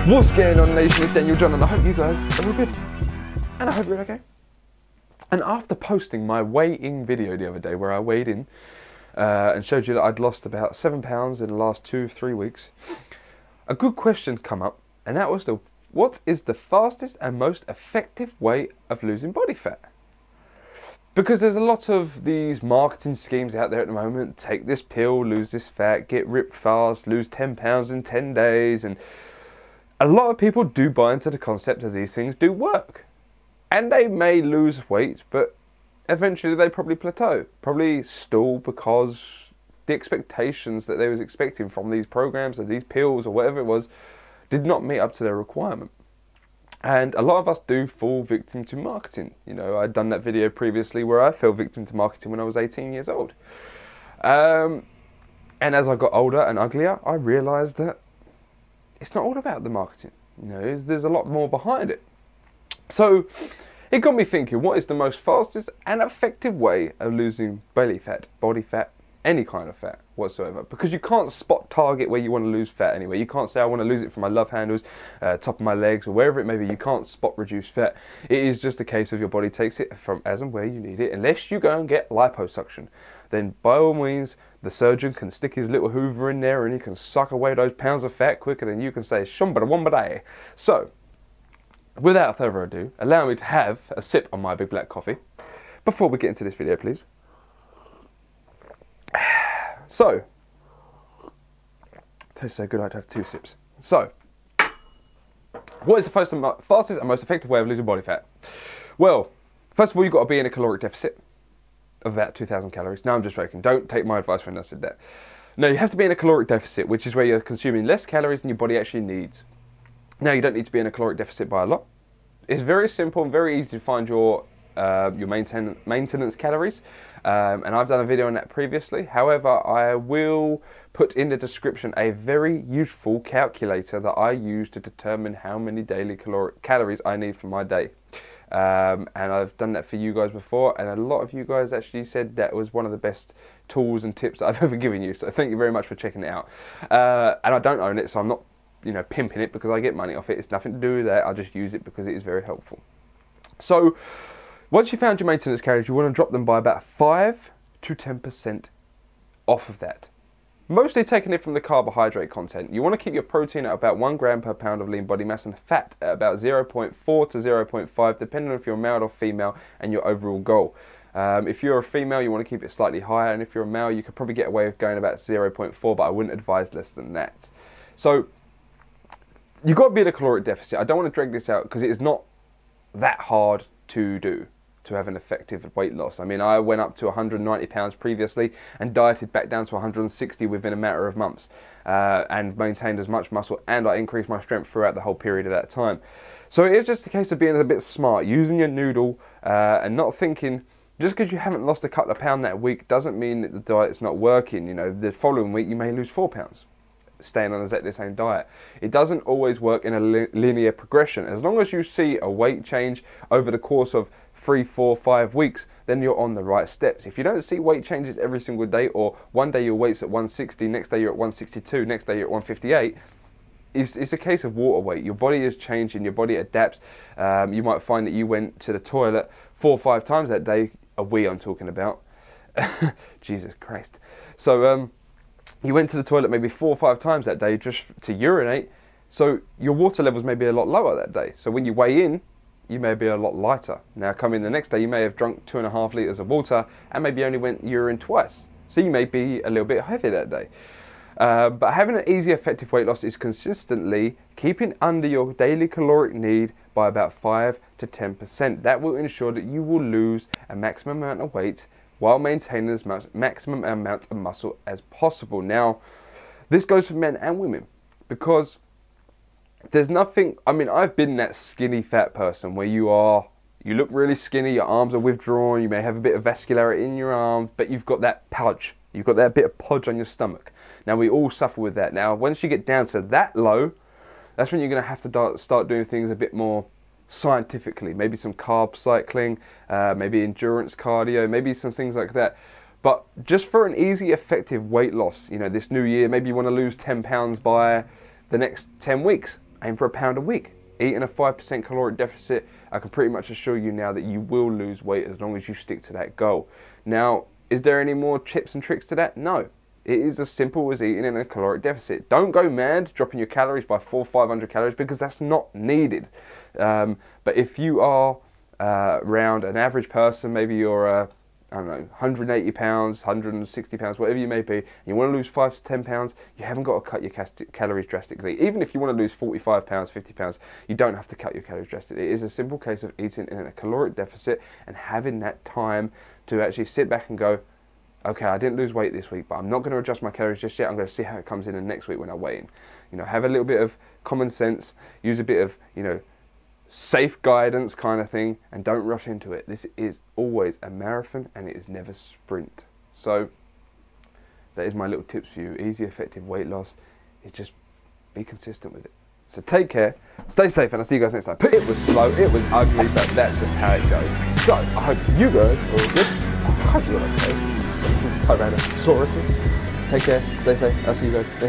What's going on, nation? It's DanielJon, and I hope you guys are all good, and I hope you're okay. And after posting my weigh-in video the other day, where I weighed in and showed you that I'd lost about 7 pounds in the last 2-3 weeks, a good question come up, and that was what is the fastest and most effective way of losing body fat? Because there's a lot of these marketing schemes out there at the moment. Take this pill, lose this fat, get ripped fast, lose 10 pounds in 10 days. And a lot of people do buy into the concept that these things do work. And they may lose weight, but eventually they probably plateau. Probably stall because the expectations that they was expecting from these programs or these pills or whatever it was did not meet up to their requirement. And a lot of us do fall victim to marketing. You know, I'd done that video previously where I fell victim to marketing when I was 18 years old. And as I got older and uglier, I realised that it's not all about the marketing. You know, there's a lot more behind it. So it got me thinking, what is the most fastest and effective way of losing belly fat, body fat, any kind of fat whatsoever? Because you can't spot target where you want to lose fat anyway. You can't say I want to lose it from my love handles, top of my legs, or wherever it may be. You can't spot reduce fat. It is just a case of your body takes it from as and where you need it. Unless you go and get liposuction, then by all means the surgeon can stick his little hoover in there and he can suck away those pounds of fat quicker than you can say shumbada wumbaday. So without further ado, allow me to have a sip on my big black coffee before we get into this video, please. So, it tastes so good I had to have 2 sips. So, what is the fastest and most effective way of losing body fat? Well, first of all, you've got to be in a caloric deficit of about 2,000 calories. No, I'm just joking. Don't take my advice when I said that. No, you have to be in a caloric deficit, which is where you're consuming less calories than your body actually needs. Now, you don't need to be in a caloric deficit by a lot. It's very simple and very easy to find your maintenance calories, and I've done a video on that previously. However, I will put in the description a very useful calculator that I use to determine how many daily calories I need for my day. And I've done that for you guys before, and a lot of you guys actually said that was one of the best tools and tips that I've ever given you, so thank you very much for checking it out. And I don't own it, so I'm not, you know, pimping it because I get money off it. It's nothing to do with that. I just use it because it is very helpful. So once you found your maintenance calories, you want to drop them by about 5 to 10% off of that. Mostly taking it from the carbohydrate content. You want to keep your protein at about 1 gram per pound of lean body mass and fat at about 0.4 to 0.5, depending on if you're male or female and your overall goal. If you're a female, you want to keep it slightly higher, and if you're a male, you could probably get away with going about 0.4, but I wouldn't advise less than that. So you've got to be in a caloric deficit. I don't want to drag this out because it is not that hard to do, to have an effective weight loss. I mean, I went up to 190 pounds previously and dieted back down to 160 within a matter of months, and maintained as much muscle, and I increased my strength throughout the whole period of that time. So it is just a case of being a bit smart, using your noodle, and not thinking just because you haven't lost a couple of pounds that week doesn't mean that the diet's not working. You know, the following week you may lose 4 pounds. Staying on exactly the same diet. It doesn't always work in a linear progression. As long as you see a weight change over the course of 3, 4, 5 weeks, then you're on the right steps. If you don't see weight changes every single day, or one day your weight's at 160, next day you're at 162, next day you're at 158, it's a case of water weight. Your body is changing, your body adapts. You might find that you went to the toilet 4 or 5 times that day, a wee I'm talking about. Jesus Christ. So, you went to the toilet maybe 4 or 5 times that day just to urinate, so your water levels may be a lot lower that day. So when you weigh in, you may be a lot lighter. Now come in the next day, you may have drunk 2.5 litres of water and maybe only went urine twice. So you may be a little bit heavy that day. But having an easy, effective weight loss is consistently keeping under your daily caloric need by about 5 to 10%. That will ensure that you will lose a maximum amount of weight while maintaining as much maximum amount of muscle as possible. Now, this goes for men and women, because there's nothing, I mean, I've been that skinny fat person where you look really skinny, your arms are withdrawn, you may have a bit of vascularity in your arms, but you've got that pudge, you've got that bit of podge on your stomach. Now, we all suffer with that. Now, once you get down to that low, that's when you're going to have to start doing things a bit more scientifically, maybe some carb cycling, maybe endurance cardio, maybe some things like that. But just for an easy, effective weight loss, you know, this new year, maybe you want to lose 10 pounds by the next 10 weeks. aim for £1 a week. Eating a 5% caloric deficit, I can pretty much assure you now that you will lose weight as long as you stick to that goal. Now, is there any more tips and tricks to that? No. It is as simple as eating in a caloric deficit. Don't go mad dropping your calories by 400 or 500 calories because that's not needed. But if you are around an average person, maybe you're I don't know, 180 pounds, 160 pounds, whatever you may be, and you want to lose 5 to 10 pounds, you haven't got to cut your calories drastically. Even if you want to lose 45 pounds, 50 pounds, you don't have to cut your calories drastically. It is a simple case of eating in a caloric deficit and having that time to actually sit back and go, okay, I didn't lose weight this week, but I'm not going to adjust my calories just yet. I'm going to see how it comes in the next week when I weigh in. You know, have a little bit of common sense, use a bit of, you know, safe guidance kind of thing, and don't rush into it. This is always a marathon and it is never a sprint. So that is my little tips for you. Easy, effective weight loss is just be consistent with it. So take care, stay safe, and I'll see you guys next time. It was slow, it was ugly, but that's just how it goes. So I hope you guys are all good. I hope you're okay. Tyrannosauruses. Take care, stay safe. I'll see you guys next time.